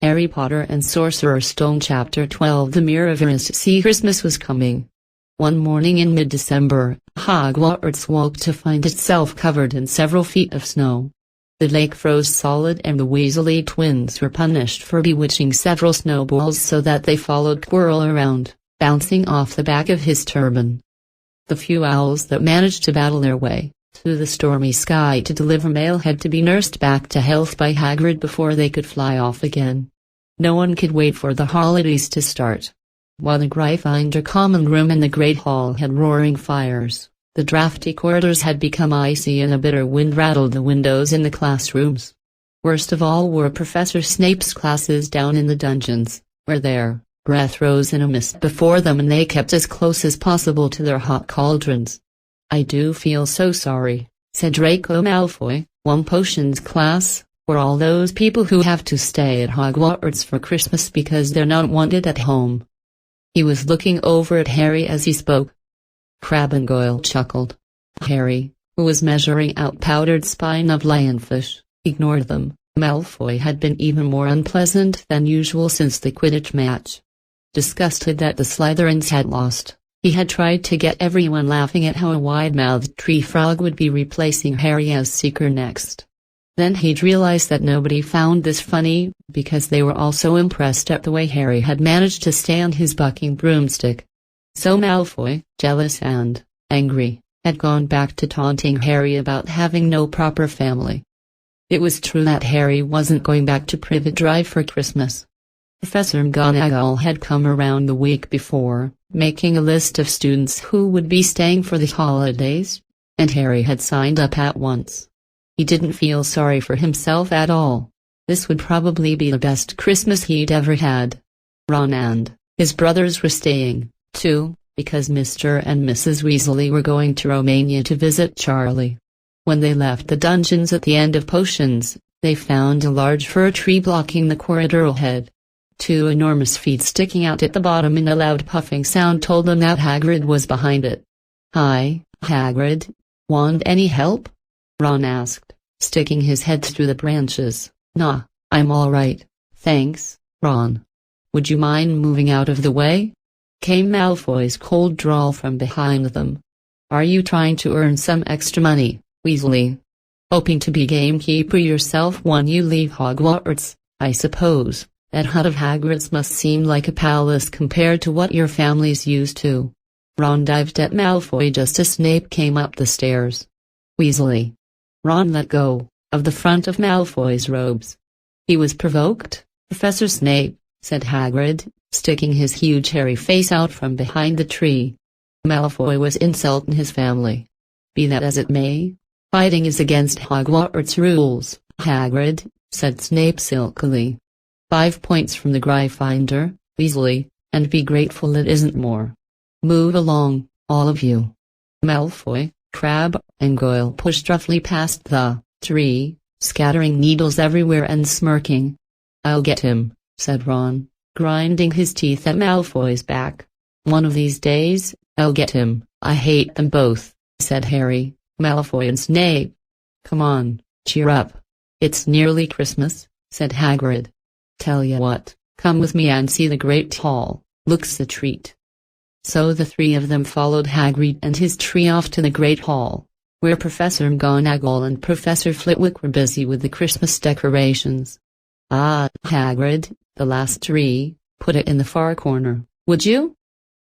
Harry Potter and Sorcerer Stone Chapter 12. The Mirrorverse. See, Christmas was coming. One morning in mid-December, Hogwarts woke to find itself covered in several feet of snow. The lake froze solid and the Weasley twins were punished for bewitching several snowballs so that they followed Quirrell around, bouncing off the back of his turban. The few owls that managed to battle their way through the stormy sky to deliver mail had to be nursed back to health by Hagrid before they could fly off again. No one could wait for the holidays to start. While the Gryffindor common room and the Great Hall had roaring fires, the drafty corridors had become icy and a bitter wind rattled the windows in the classrooms. Worst of all were Professor Snape's classes down in the dungeons, where their breath rose in a mist before them and they kept as close as possible to their hot cauldrons. "I do feel so sorry," said Draco Malfoy, "one potions class, or all those people who have to stay at Hogwarts for Christmas because they're not wanted at home." He was looking over at Harry as he spoke. Crabbe and Goyle chuckled. Harry, who was measuring out powdered spine of lionfish, ignored them. Malfoy had been even more unpleasant than usual since the Quidditch match. Disgusted that the Slytherins had lost, he had tried to get everyone laughing at how a wide-mouthed tree frog would be replacing Harry as Seeker next. Then he'd realized that nobody found this funny, because they were all so impressed at the way Harry had managed to stay on his bucking broomstick. So Malfoy, jealous and angry, had gone back to taunting Harry about having no proper family. It was true that Harry wasn't going back to Privet Drive for Christmas. Professor McGonagall had come around the week before, making a list of students who would be staying for the holidays, and Harry had signed up at once. He didn't feel sorry for himself at all. This would probably be the best Christmas he'd ever had. Ron and his brothers were staying, too, because Mr. and Mrs. Weasley were going to Romania to visit Charlie. When they left the dungeons at the end of potions, they found a large fir tree blocking the corridor ahead. Two enormous feet sticking out at the bottom and a loud puffing sound told them that Hagrid was behind it. "Hi, Hagrid. Want any help?" Ron asked, sticking his head through the branches. "Nah, I'm all right, thanks, Ron. Would you mind moving out of the way?" came Malfoy's cold drawl from behind them. "Are you trying to earn some extra money, Weasley? Hoping to be gamekeeper yourself when you leave Hogwarts, I suppose. That hut of Hagrid's must seem like a palace compared to what your family's used to." Ron dived at Malfoy just as Snape came up the stairs. "Weasley." Ron let go of the front of Malfoy's robes. "He was provoked, Professor Snape," said Hagrid, sticking his huge hairy face out from behind the tree. "Malfoy was insulting his family. Be that as it may, fighting is against Hogwarts rules, Hagrid," said Snape silkily. 5 points from the Gryffindor, Weasley, and be grateful it isn't more. Move along, all of you." Malfoy, Crabbe, and Goyle pushed roughly past the tree, scattering needles everywhere and smirking. "I'll get him," said Ron, grinding his teeth at Malfoy's back. "One of these days, I'll get him." "I hate them both," said Harry, Malfoy and Snape. "Come on, cheer up. It's nearly Christmas," said Hagrid. "Tell ya what, come with me and see the Great Hall, looks a treat." So the three of them followed Hagrid and his tree off to the Great Hall, where Professor McGonagall and Professor Flitwick were busy with the Christmas decorations. "Ah, Hagrid, the last tree, put it in the far corner, would you?"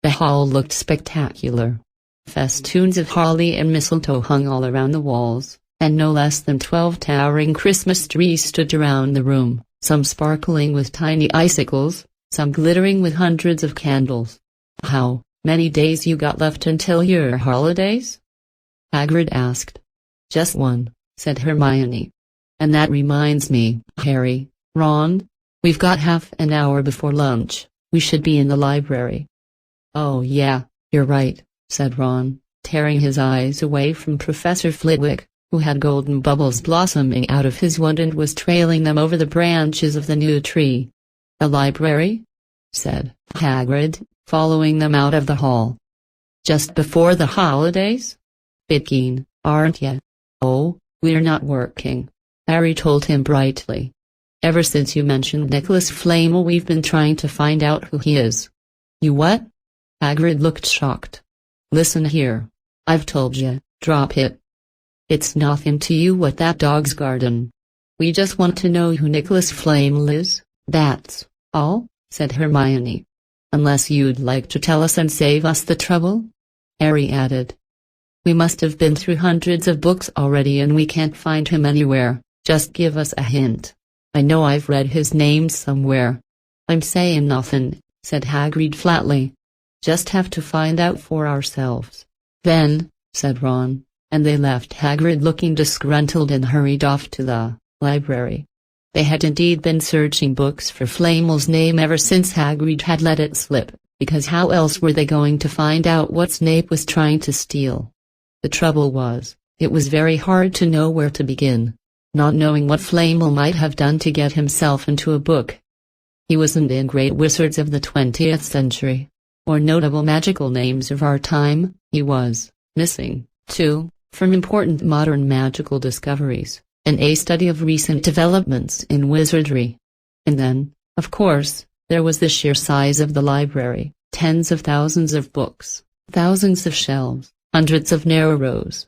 The hall looked spectacular. Festoons of holly and mistletoe hung all around the walls, and no less than 12 towering Christmas trees stood around the room, some sparkling with tiny icicles, some glittering with hundreds of candles. "How many days you got left until your holidays?" Hagrid asked. "Just one," said Hermione. "And that reminds me, Harry, Ron, we've got half an hour before lunch. We should be in the library." "Oh yeah, you're right," said Ron, tearing his eyes away from Professor Flitwick, who had golden bubbles blossoming out of his wand and was trailing them over the branches of the new tree. "The library?" said Hagrid, following them out of the hall. "Just before the holidays? Bit keen, aren't ya?" "Oh, we're not working," Harry told him brightly. Ever since you mentioned Nicholas Flamel, we've been trying to find out who he is." "You what?" Hagrid looked shocked. "Listen here. I've told you, drop it. It's nothing to you what that dog's garden. We just want to know who Nicholas Flamel is, that's all," said Hermione. "Unless you'd like to tell us and save us the trouble," Harry added. "We must have been through hundreds of books already and we can't find him anywhere. Just give us a hint. I know I've read his name somewhere." "I'm saying nothing," said Hagrid flatly. "Just have to find out for ourselves." "Then," said Ron, and they left Hagrid looking disgruntled and hurried off to the library. They had indeed been searching books for Flamel's name ever since Hagrid had let it slip, because how else were they going to find out what Snape was trying to steal? The trouble was, it was very hard to know where to begin, not knowing what Flamel might have done to get himself into a book. He wasn't in great wizards of the 20th century, or notable magical names of our time. He was missing, too, from important modern magical discoveries, and a study of recent developments in wizardry. And then, of course, there was the sheer size of the library, tens of thousands of books, thousands of shelves, hundreds of narrow rows.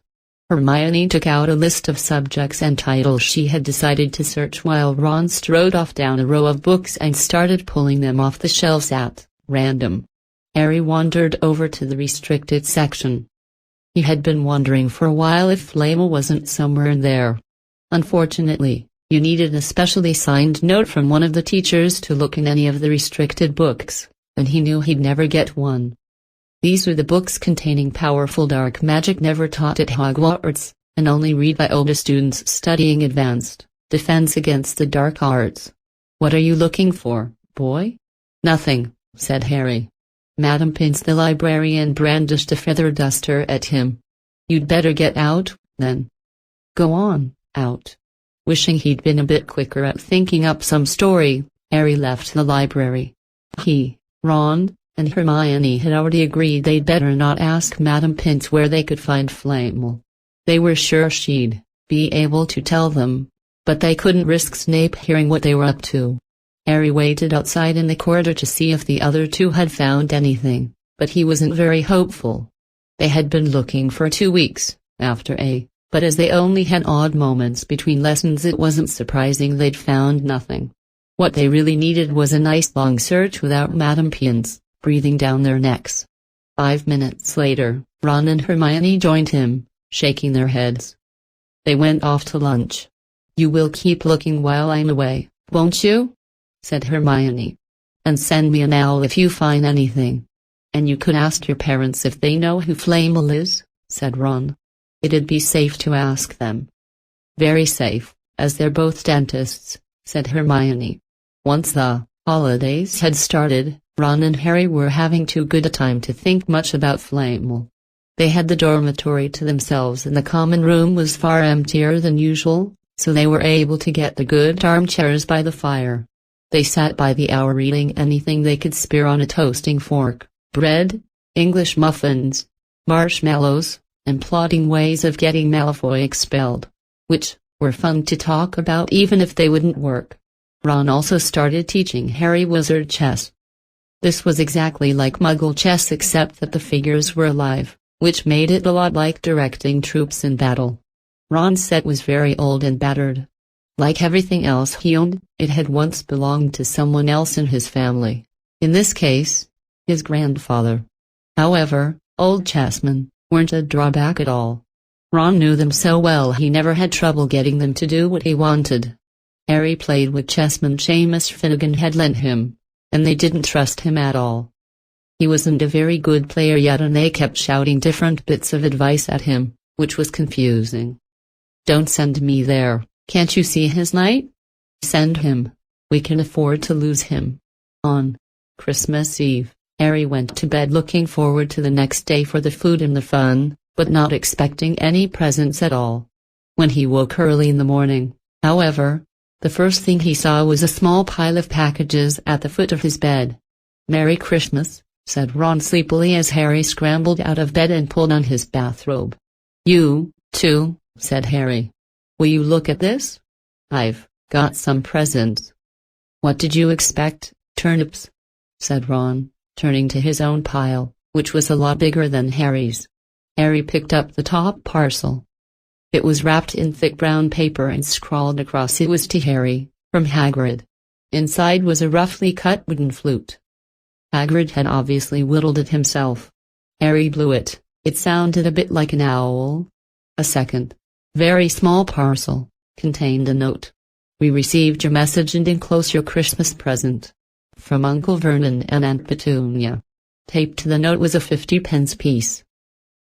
Hermione took out a list of subjects and titles she had decided to search while Ron strode off down a row of books and started pulling them off the shelves at random. Harry wandered over to the restricted section. He had been wondering for a while if Flamel wasn't somewhere in there. Unfortunately, you needed a specially signed note from one of the teachers to look in any of the restricted books, and he knew he'd never get one. These were the books containing powerful dark magic never taught at Hogwarts, and only read by older students studying advanced defense against the dark arts. "What are you looking for, boy?" "Nothing," said Harry. Madam Pince the librarian brandished a feather duster at him. "You'd better get out, then." "Go on, out." Wishing he'd been a bit quicker at thinking up some story, Harry left the library. He, Ron, and Hermione had already agreed they'd better not ask Madam Pince where they could find Flamel. They were sure she'd be able to tell them, but they couldn't risk Snape hearing what they were up to. Harry waited outside in the corridor to see if the other two had found anything, but he wasn't very hopeful. They had been looking for 2 weeks, but as they only had odd moments between lessons, it wasn't surprising they'd found nothing. What they really needed was a nice long search without Madam Pince breathing down their necks. 5 minutes later, Ron and Hermione joined him, shaking their heads. They went off to lunch. "You will keep looking while I'm away, won't you?" said Hermione. "And send me an owl if you find anything." "And you could ask your parents if they know who Flamel is," said Ron. "It'd be safe to ask them." "Very safe, as they're both dentists," said Hermione. Once the holidays had started, Ron and Harry were having too good a time to think much about Flamel. They had the dormitory to themselves and the common room was far emptier than usual, so they were able to get the good armchairs by the fire. They sat by the hour reading anything they could spear on a toasting fork, bread, English muffins, marshmallows, and plotting ways of getting Malfoy expelled, which were fun to talk about even if they wouldn't work. Ron also started teaching Harry wizard chess. This was exactly like Muggle chess except that the figures were alive, which made it a lot like directing troops in battle. Ron's set was very old and battered. Like everything else he owned, it had once belonged to someone else in his family. In this case, his grandfather. However, old chessmen weren't a drawback at all. Ron knew them so well he never had trouble getting them to do what he wanted. Harry played with chessmen Seamus Finnegan had lent him, and they didn't trust him at all. He wasn't a very good player yet and they kept shouting different bits of advice at him, which was confusing. "Don't send me there, can't you see his knight? Send him. We can afford to lose him." On Christmas Eve, Harry went to bed looking forward to the next day for the food and the fun, but not expecting any presents at all. When he woke early in the morning, however, the first thing he saw was a small pile of packages at the foot of his bed. "Merry Christmas," said Ron sleepily as Harry scrambled out of bed and pulled on his bathrobe. "You, too," said Harry. "Will you look at this? I've Got some presents. What did you expect, turnips? Said Ron, turning to his own pile, which was a lot bigger than Harry's. Harry picked up the top parcel. It was wrapped in thick brown paper and scrawled across it was to Harry, from Hagrid. Inside was a roughly cut wooden flute. Hagrid had obviously whittled it himself. Harry blew it. It sounded a bit like an owl. A second, very small parcel contained a note. We received your message and enclose your Christmas present. From Uncle Vernon and Aunt Petunia. Taped to the note was a 50-pence piece.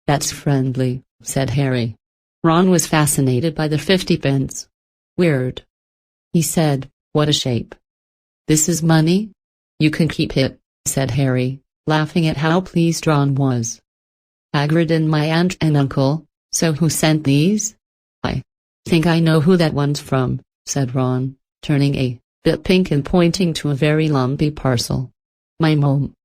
That's friendly, said Harry. Ron was fascinated by the 50-pence. Weird. He said, what a shape. This is money? You can keep it, said Harry, laughing at how pleased Ron was. Hagrid and my aunt and uncle, so who sent these? I think I know who that one's from, said Ron, turning a bit pink and pointing to a very lumpy parcel. My mom.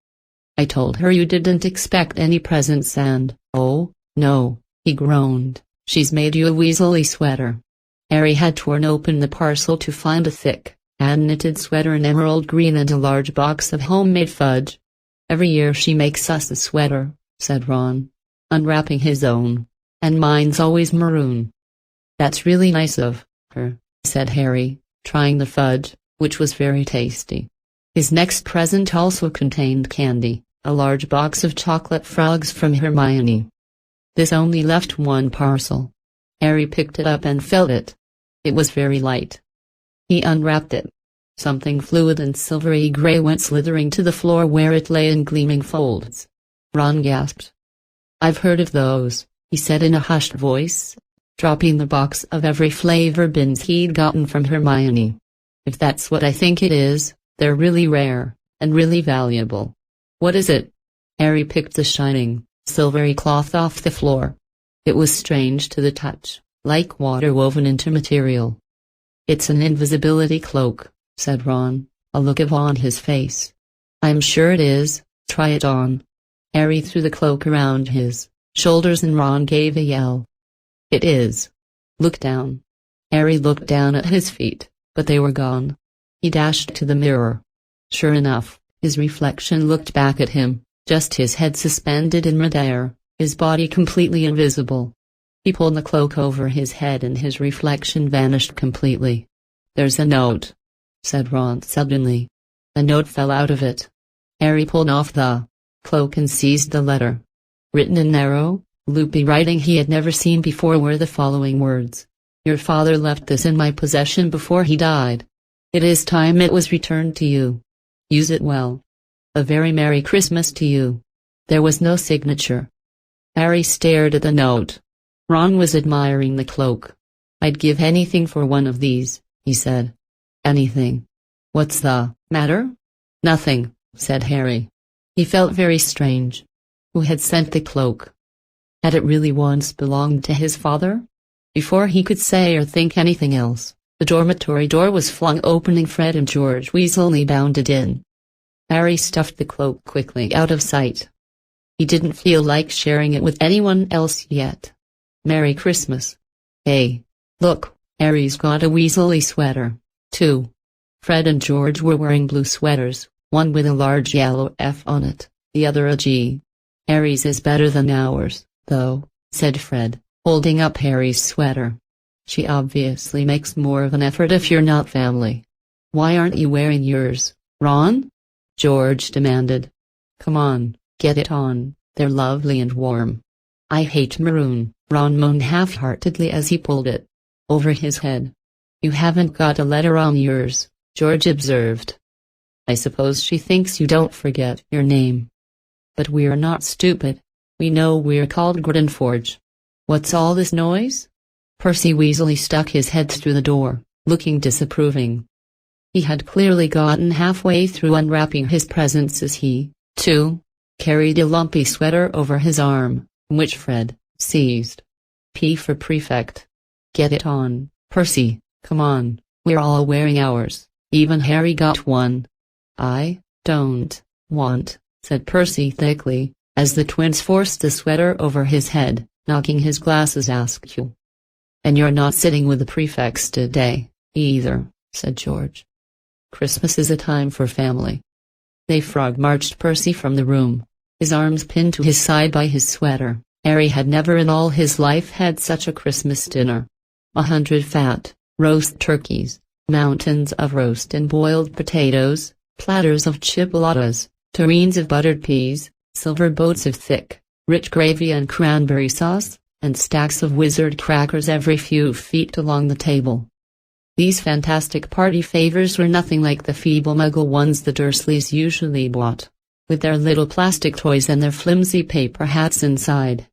I told her you didn't expect any presents and, oh, no, he groaned, she's made you a Weasley sweater. Harry had torn open the parcel to find a thick, hand-knitted sweater in emerald green and a large box of homemade fudge. Every year she makes us a sweater, said Ron, unwrapping his own. And mine's always maroon. That's really nice of her, said Harry, trying the fudge, which was very tasty. His next present also contained candy, a large box of chocolate frogs from Hermione. This only left one parcel. Harry picked it up and felt it. It was very light. He unwrapped it. Something fluid and silvery gray went slithering to the floor where it lay in gleaming folds. Ron gasped. I've heard of those, he said in a hushed voice, dropping the box of every flavor bins he'd gotten from Hermione. If that's what I think it is, they're really rare, and really valuable. What is it? Harry picked the shining, silvery cloth off the floor. It was strange to the touch, like water woven into material. It's an invisibility cloak, said Ron, a look of awe on his face. I'm sure it is, try it on. Harry threw the cloak around his shoulders and Ron gave a yell. It is. Look down. Harry looked down at his feet, but they were gone. He dashed to the mirror. Sure enough, his reflection looked back at him, just his head suspended in midair, his body completely invisible. He pulled the cloak over his head and his reflection vanished completely. There's a note, said Ron suddenly. A note fell out of it. Harry pulled off the cloak and seized the letter. Written in narrow, loopy writing he had never seen before were the following words. Your father left this in my possession before he died. It is time it was returned to you. Use it well. A very Merry Christmas to you. There was no signature. Harry stared at the note. Ron was admiring the cloak. I'd give anything for one of these, he said. Anything. What's the matter? Nothing, said Harry. He felt very strange. Who had sent the cloak? Had it really once belonged to his father? Before he could say or think anything else, the dormitory door was flung open and Fred and George Weasley bounded in. Harry stuffed the cloak quickly out of sight. He didn't feel like sharing it with anyone else yet. Merry Christmas. Hey, look, Harry's got a Weasley sweater, too. Fred and George were wearing blue sweaters, one with a large yellow F on it, the other a G. Harry's is better than ours, though, said Fred, holding up Harry's sweater. She obviously makes more of an effort if you're not family. Why aren't you wearing yours, Ron? George demanded. Come on, get it on, they're lovely and warm. I hate maroon, Ron moaned half-heartedly as he pulled it over his head. You haven't got a letter on yours, George observed. I suppose she thinks you don't forget your name. But we're not stupid. We know we're called Grinforge. What's all this noise? Percy Weasley stuck his head through the door, looking disapproving. He had clearly gotten halfway through unwrapping his presents as he, too, carried a lumpy sweater over his arm, which Fred seized. P for prefect. Get it on, Percy, come on, we're all wearing ours, even Harry got one. I don't want, said Percy thickly, as the twins forced the sweater over his head, knocking his glasses askew. And you're not sitting with the prefects today, either, said George. "Christmas is a time for family." They frog-marched Percy from the room, his arms pinned to his side by his sweater. Harry had never in all his life had such a Christmas dinner. 100 fat, roast turkeys, mountains of roast and boiled potatoes, platters of chipolatas, tureens of buttered peas, silver boats of thick, rich gravy and cranberry sauce, and stacks of wizard crackers every few feet along the table. These fantastic party favors were nothing like the feeble muggle ones the Dursleys usually bought, with their little plastic toys and their flimsy paper hats inside.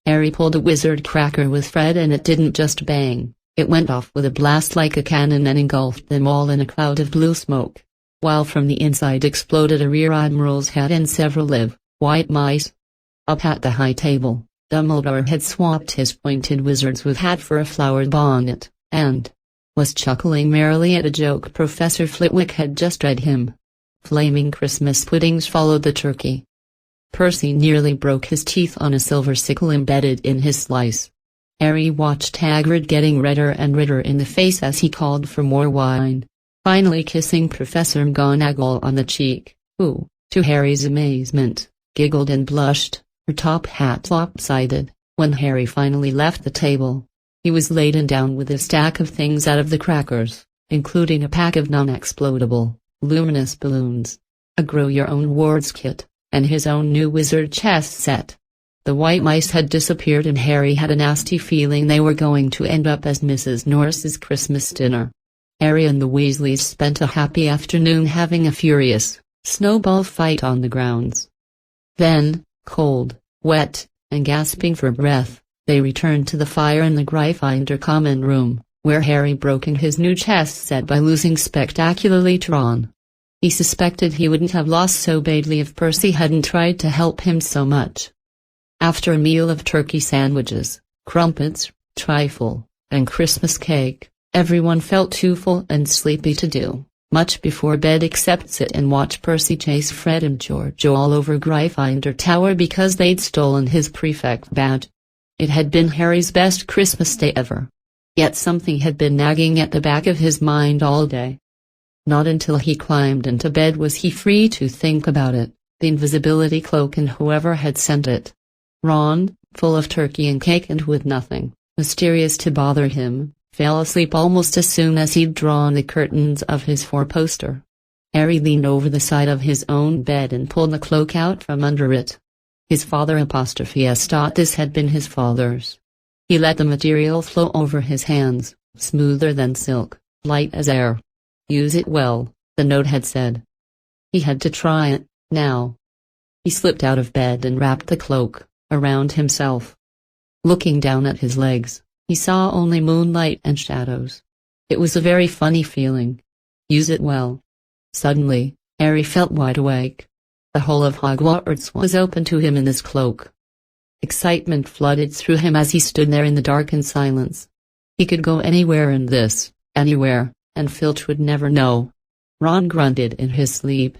Harry pulled a wizard cracker with Fred and it didn't just bang, it went off with a blast like a cannon and engulfed them all in a cloud of blue smoke, while from the inside exploded a rear admiral's head and several live, white mice. Up at the high table, Dumbledore had swapped his pointed wizard's with hat for a flowered bonnet, and was chuckling merrily at a joke Professor Flitwick had just read him. Flaming Christmas puddings followed the turkey. Percy nearly broke his teeth on a silver sickle embedded in his slice. Harry watched Hagrid getting redder and redder in the face as he called for more wine, finally kissing Professor McGonagall on the cheek, who, to Harry's amazement, giggled and blushed, her top hat lopsided. When Harry finally left the table, he was laden down with a stack of things out of the crackers, including a pack of non-explodable, luminous balloons, a grow-your-own wards kit, and his own new wizard chess set. The white mice had disappeared and Harry had a nasty feeling they were going to end up as Mrs. Norris's Christmas dinner. Harry and the Weasleys spent a happy afternoon having a furious, snowball fight on the grounds. Then, cold, wet, and gasping for breath, they returned to the fire in the Gryffindor common room, where Harry broke in his new chess set by losing spectacularly to Ron. He suspected he wouldn't have lost so badly if Percy hadn't tried to help him so much. After a meal of turkey sandwiches, crumpets, trifle, and Christmas cake, everyone felt too full and sleepy to do much before bed except sit and watch Percy chase Fred and George all over Gryffindor Tower because they'd stolen his prefect badge. It had been Harry's best Christmas day ever. Yet something had been nagging at the back of his mind all day. Not until he climbed into bed was he free to think about it, the invisibility cloak and whoever had sent it. Ron, full of turkey and cake and with nothing mysterious to bother him, fell asleep almost as soon as he'd drawn the curtains of his four-poster. Harry leaned over the side of his own bed and pulled the cloak out from under it. His father *S. This had been his father's. He let the material flow over his hands, smoother than silk, light as air. "Use it well," the note had said. He had to try it, now. He slipped out of bed and wrapped the cloak around himself. Looking down at his legs, he saw only moonlight and shadows. It was a very funny feeling. Use it well. Suddenly, Harry felt wide awake. The whole of Hogwarts was open to him in this cloak. Excitement flooded through him as he stood there in the dark and silence. He could go anywhere in this, anywhere, and Filch would never know. Ron grunted in his sleep.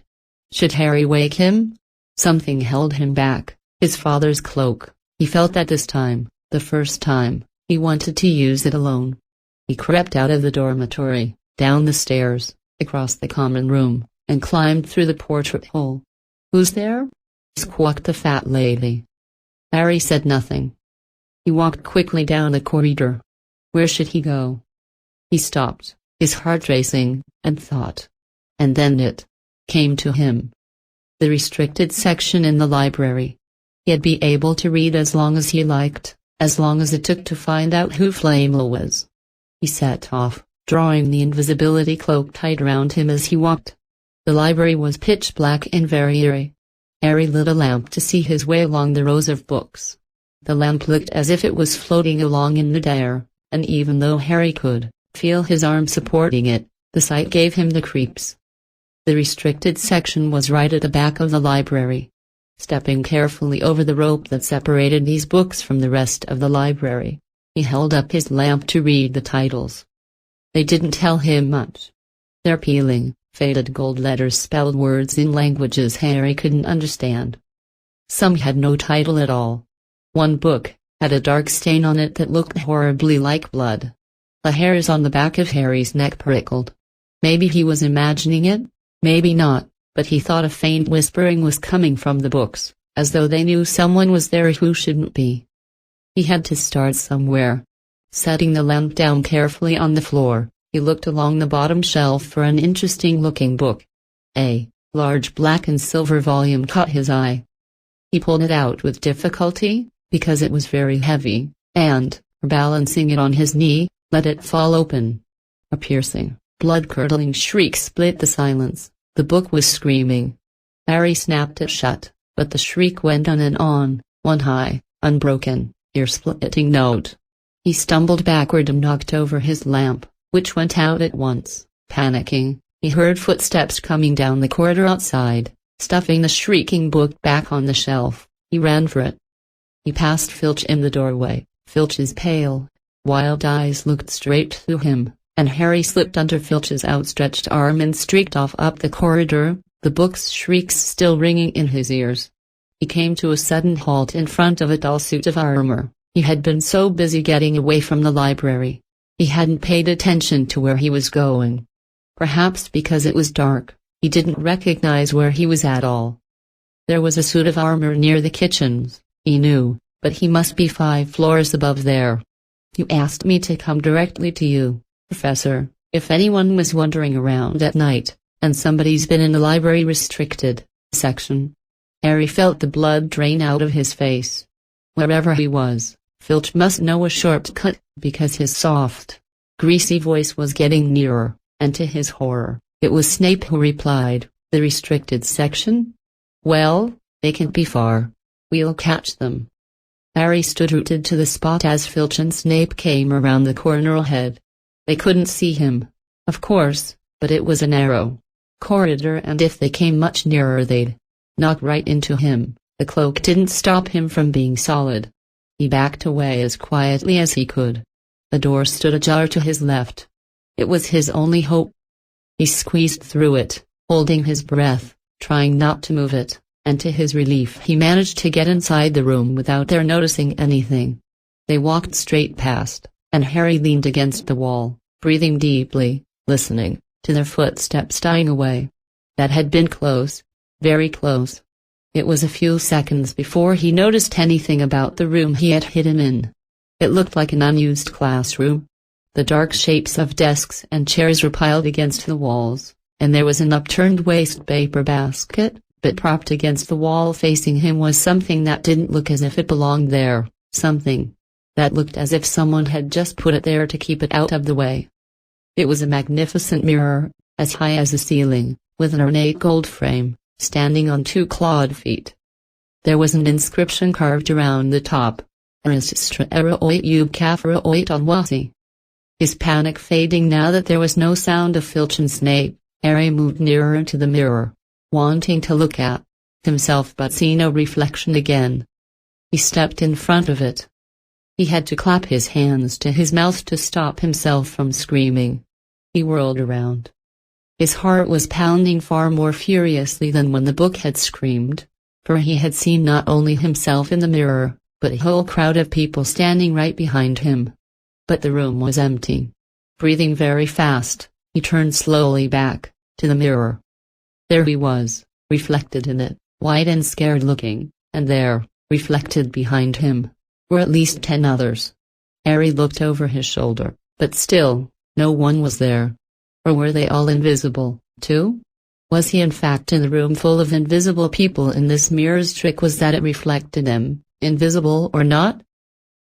Should Harry wake him? Something held him back, his father's cloak. He felt that this time, the first time, he wanted to use it alone. He crept out of the dormitory, down the stairs, across the common room, and climbed through the portrait hole. "Who's there?" squawked the fat lady. Harry said nothing. He walked quickly down the corridor. Where should he go? He stopped, his heart racing, and thought. And then it came to him. The restricted section in the library. He'd be able to read as long as he liked, as long as it took to find out who Flamel was. He set off, drawing the invisibility cloak tight around him as he walked. The library was pitch black and very eerie. Harry lit a lamp to see his way along the rows of books. The lamp looked as if it was floating along in midair, and even though Harry could feel his arm supporting it, the sight gave him the creeps. The restricted section was right at the back of the library. Stepping carefully over the rope that separated these books from the rest of the library, he held up his lamp to read the titles. They didn't tell him much. Their peeling, faded gold letters spelled words in languages Harry couldn't understand. Some had no title at all. One book had a dark stain on it that looked horribly like blood. The hairs on the back of Harry's neck prickled. Maybe he was imagining it, maybe not, but he thought a faint whispering was coming from the books, as though they knew someone was there who shouldn't be. He had to start somewhere. Setting the lamp down carefully on the floor, he looked along the bottom shelf for an interesting-looking book. A large black and silver volume caught his eye. He pulled it out with difficulty, because it was very heavy, and, balancing it on his knee, let it fall open. A piercing, blood-curdling shriek split the silence. The book was screaming. Harry snapped it shut, but the shriek went on and on, one high, unbroken, ear-splitting note. He stumbled backward and knocked over his lamp, which went out at once. Panicking, he heard footsteps coming down the corridor outside. Stuffing the shrieking book back on the shelf, he ran for it. He passed Filch in the doorway. Filch's pale, wild eyes looked straight through him, and Harry slipped under Filch's outstretched arm and streaked off up the corridor, the book's shrieks still ringing in his ears. He came to a sudden halt in front of a dull suit of armor. He had been so busy getting away from the library. He hadn't paid attention to where he was going. Perhaps because it was dark, he didn't recognize where he was at all. There was a suit of armor near the kitchens, he knew, but he must be 5 floors above there. You asked me to come directly to you, Professor, if anyone was wandering around at night, and somebody's been in the library restricted section. Harry felt the blood drain out of his face. Wherever he was, Filch must know a shortcut, because his soft, greasy voice was getting nearer, and to his horror, it was Snape who replied, "The restricted section? Well, they can't be far. We'll catch them." Harry stood rooted to the spot as Filch and Snape came around the corner ahead. They couldn't see him, of course, but it was a narrow corridor, and if they came much nearer they'd knock right into him. The cloak didn't stop him from being solid. He backed away as quietly as he could. The door stood ajar to his left. It was his only hope. He squeezed through it, holding his breath, trying not to move it, and to his relief he managed to get inside the room without their noticing anything. They walked straight past, and Harry leaned against the wall, breathing deeply, listening to their footsteps dying away. That had been close, very close. It was a few seconds before he noticed anything about the room he had hidden in. It looked like an unused classroom. The dark shapes of desks and chairs were piled against the walls, and there was an upturned waste paper basket, but propped against the wall facing him was something that didn't look as if it belonged there, something that looked as if someone had just put it there to keep it out of the way. It was a magnificent mirror, as high as the ceiling, with an ornate gold frame, standing on 2 clawed feet. There was an inscription carved around the top. His panic fading now that there was no sound of Filch and Snape, Harry moved nearer to the mirror, wanting to look at himself but see no reflection again. He stepped in front of it. He had to clap his hands to his mouth to stop himself from screaming. He whirled around. His heart was pounding far more furiously than when the book had screamed, for he had seen not only himself in the mirror, but a whole crowd of people standing right behind him. But the room was empty. Breathing very fast, he turned slowly back to the mirror. There he was, reflected in it, white and scared looking, and there, reflected behind him, were at least 10 others. Harry looked over his shoulder, but still, no one was there. Or were they all invisible, too? Was he in fact in a room full of invisible people, and this mirror's trick was that it reflected them, invisible or not?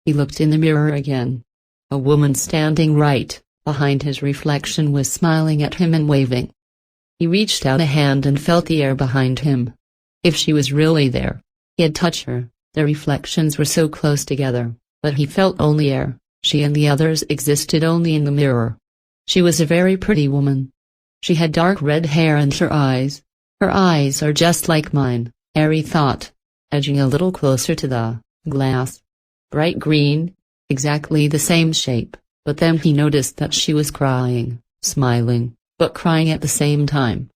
He looked in the mirror again. A woman standing right behind his reflection was smiling at him and waving. He reached out a hand and felt the air behind him. If she was really there, he had touched her. Their reflections were so close together, but he felt only air. She and the others existed only in the mirror. She was a very pretty woman. She had dark red hair, and her eyes are just like mine, Harry thought, edging a little closer to the glass. Bright green, exactly the same shape, but then he noticed that she was crying, smiling, but crying at the same time.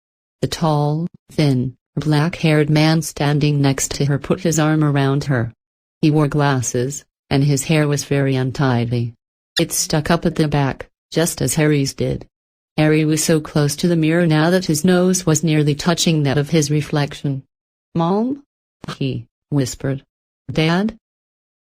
The tall, thin, black-haired man standing next to her put his arm around her. He wore glasses, and his hair was very untidy. It stuck up at the back, just as Harry's did. Harry was so close to the mirror now that his nose was nearly touching that of his reflection. "Mom?" he whispered. "Dad?"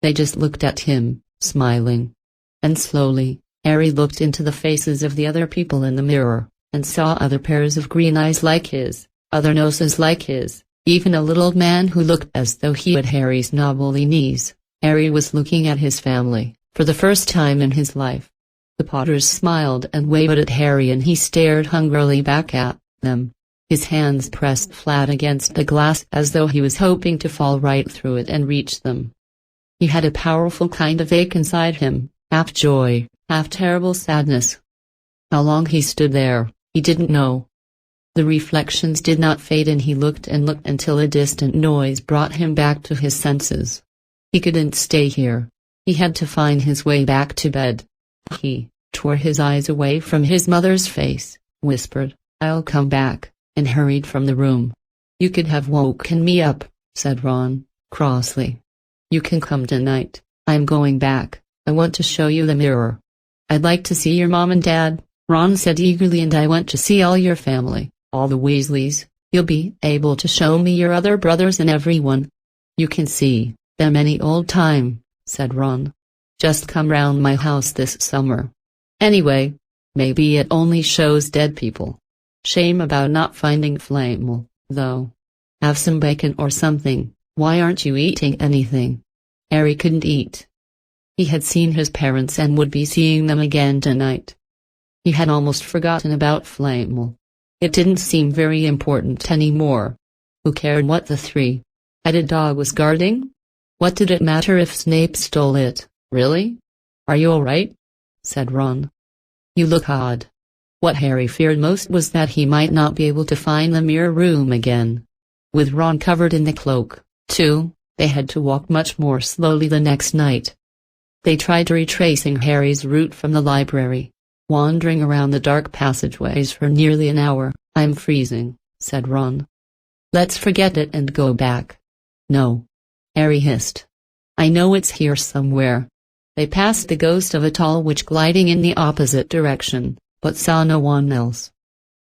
They just looked at him, smiling. And slowly, Harry looked into the faces of the other people in the mirror, and saw other pairs of green eyes like his, other noses like his, even a little man who looked as though he had Harry's knobbly knees. Harry was looking at his family, for the first time in his life. The Potters smiled and waved at Harry, and he stared hungrily back at them. His hands pressed flat against the glass as though he was hoping to fall right through it and reach them. He had a powerful kind of ache inside him, half joy, half terrible sadness. How long he stood there, he didn't know. The reflections did not fade, and he looked and looked until a distant noise brought him back to his senses. He couldn't stay here. He had to find his way back to bed. He tore his eyes away from his mother's face, whispered, "I'll come back," and hurried from the room. "You could have woken me up," said Ron, crossly. "You can come tonight. I'm going back. I want to show you the mirror." "I'd like to see your mom and dad," Ron said eagerly, "and I want to see all your family, all the Weasleys. You'll be able to show me your other brothers and everyone. You can see them any old time," said Ron. "Just come round my house this summer. Anyway, maybe it only shows dead people. Shame about not finding Flamel, though. Have some bacon or something. Why aren't you eating anything?" Harry couldn't eat. He had seen his parents and would be seeing them again tonight. He had almost forgotten about Flamel. It didn't seem very important anymore. Who cared what the three-headed dog was guarding? What did it matter if Snape stole it, really? "Are you all right?" said Ron. "You look odd." What Harry feared most was that he might not be able to find the mirror room again. With Ron covered in the cloak, too, they had to walk much more slowly the next night. They tried retracing Harry's route from the library, wandering around the dark passageways for nearly an hour. "I'm freezing," said Ron. "Let's forget it and go back." "No," Harry hissed. "I know it's here somewhere." They passed the ghost of a tall witch gliding in the opposite direction, but saw no one else.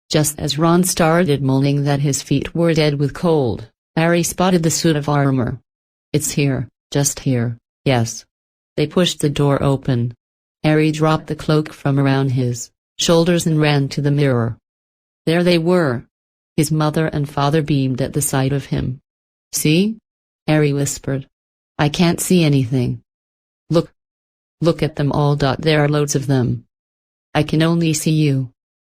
Just as Ron started moaning that his feet were dead with cold, Harry spotted the suit of armor. "It's here, just here, yes." They pushed the door open. Harry dropped the cloak from around his shoulders and ran to the mirror. There they were. His mother and father beamed at the sight of him. "See?" Harry whispered. "I can't see anything." Look. Look at them all. There are loads of them." "I can only see you."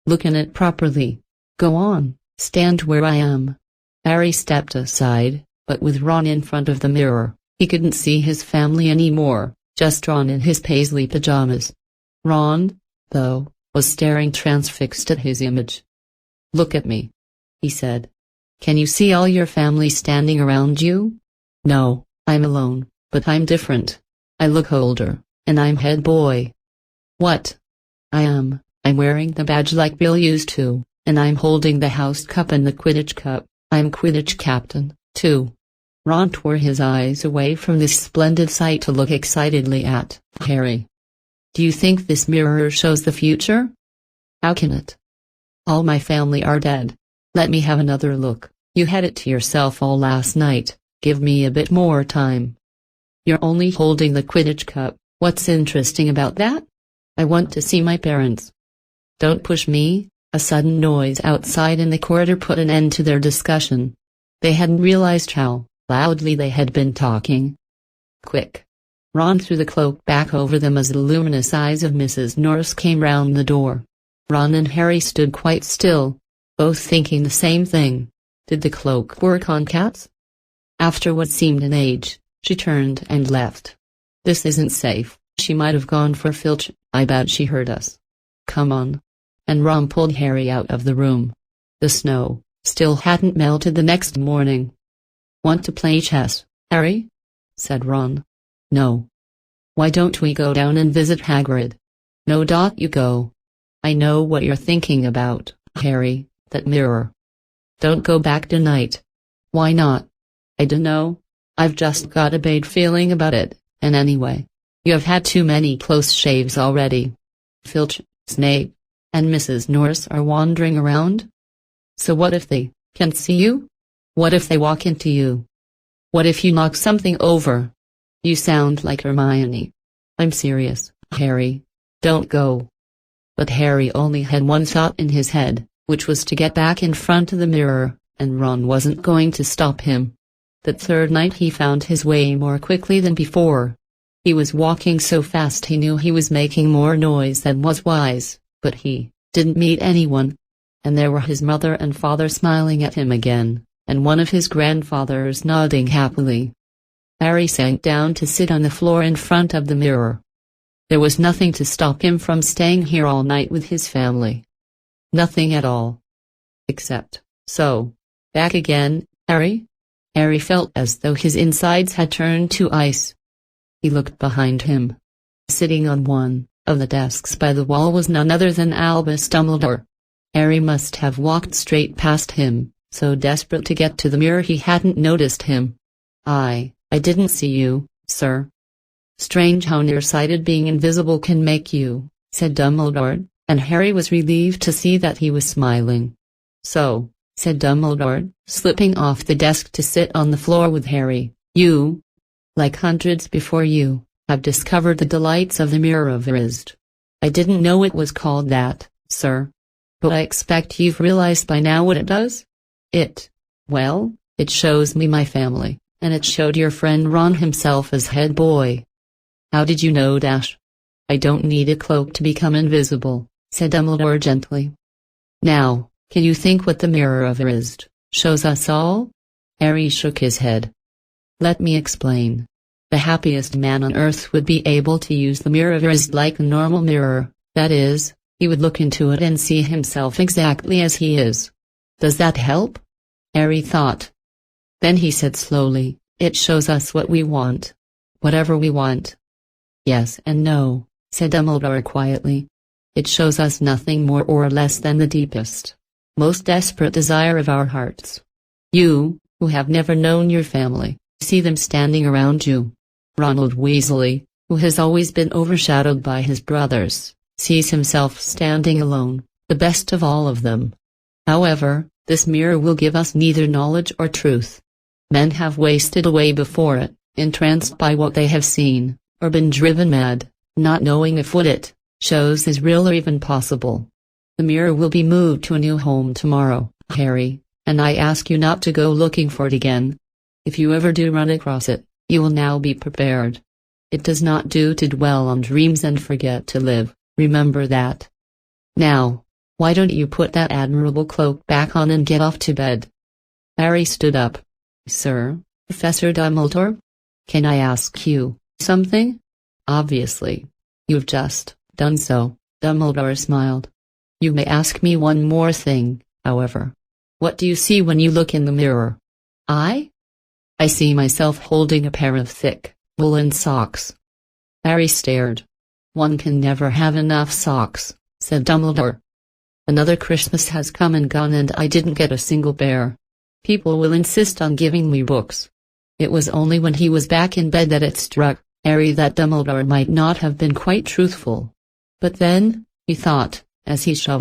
"Look in it properly." "Go on, stand where I am." Harry stepped aside, but with Ron in front of the mirror, he couldn't see his family anymore, just Ron in his paisley pajamas. Ron, though, was staring transfixed at his image. "Look at me," he said. "Can you see all your family standing around you?" "No, I'm alone, but I'm different. I look older, and I'm head boy." "What?" "I am. I'm wearing the badge like Bill used to, and I'm holding the house cup and the Quidditch cup. I'm Quidditch captain, too." Ron tore his eyes away from this splendid sight to look excitedly at Harry. "Do you think this mirror shows the future?" "How can it? All my family are dead. Let me have another look. You had it to yourself all last night. Give me a bit more time." "You're only holding the Quidditch cup. What's interesting about that?" "I want to see my parents." "Don't push me." A sudden noise outside in the corridor put an end to their discussion. They hadn't realized how loudly they had been talking. "Quick!" Ron threw the cloak back over them as the luminous eyes of Mrs. Norris came round the door. Ron and Harry stood quite still, both thinking the same thing. Did the cloak work on cats? After what seemed an age, she turned and left. "This isn't safe. She might have gone for Filch. I bet she heard us. Come on." And Ron pulled Harry out of the room. The snow still hadn't melted the next morning. "Want to play chess, Harry?" said Ron. "No." "Why don't we go down and visit Hagrid?" "No. You go." "I know what you're thinking about, Harry, that mirror." "Don't go back tonight." "Why not?" "I dunno. I've just got a bad feeling about it, and anyway, you have had too many close shaves already. Filch, Snape, and Mrs. Norris are wandering around? So what if they can't see you? What if they walk into you? What if you knock something over? You sound like Hermione. I'm serious, Harry. Don't go. But Harry only had one thought in his head, which was to get back in front of the mirror, and Ron wasn't going to stop him. That third night he found his way more quickly than before. He was walking so fast he knew he was making more noise than was wise, but he didn't meet anyone. And there were his mother and father smiling at him again, and one of his grandfathers nodding happily. Harry sank down to sit on the floor in front of the mirror. There was nothing to stop him from staying here all night with his family. Nothing at all. Except, so, back again, Harry? Harry felt as though his insides had turned to ice. He looked behind him. Sitting on one of the desks by the wall was none other than Albus Dumbledore. Harry must have walked straight past him, so desperate to get to the mirror he hadn't noticed him. I didn't see you, sir. Strange how nearsighted being invisible can make you, said Dumbledore, and Harry was relieved to see that he was smiling. So, said Dumbledore, slipping off the desk to sit on the floor with Harry, you, like hundreds before you, have discovered the delights of the Mirror of Erised. I didn't know it was called that, sir. But I expect you've realized by now what it does? Well, it shows me my family, and it showed your friend Ron himself as head boy. How did you know, Dash? I don't need a cloak to become invisible, said Dumbledore gently. Now, can you think what the Mirror of Erised shows us all? Harry shook his head. Let me explain. The happiest man on earth would be able to use the Mirror of Erised like a normal mirror, that is, he would look into it and see himself exactly as he is. Does that help? Harry thought. Then he said slowly, it shows us what we want. Whatever we want. Yes and no, said Dumbledore quietly. It shows us nothing more or less than the deepest, most desperate desire of our hearts. You, who have never known your family, see them standing around you. Ronald Weasley, who has always been overshadowed by his brothers, sees himself standing alone, the best of all of them. However, this mirror will give us neither knowledge or truth. Men have wasted away before it, entranced by what they have seen, or been driven mad, not knowing if what it shows is real or even possible. The mirror will be moved to a new home tomorrow, Harry, and I ask you not to go looking for it again. If you ever do run across it, you will now be prepared. It does not do to dwell on dreams and forget to live, remember that. Now, why don't you put that admirable cloak back on and get off to bed? Harry stood up. Sir, Professor Dumbledore? Can I ask you something? Obviously. You've just done so, Dumbledore smiled. You may ask me one more thing, however. What do you see when you look in the mirror? I see myself holding a pair of thick, woolen socks. Harry stared. One can never have enough socks, said Dumbledore. Another Christmas has come and gone and I didn't get a single pair. People will insist on giving me books. It was only when he was back in bed that it struck Harry that Dumbledore might not have been quite truthful. But then, he thought, as he shoved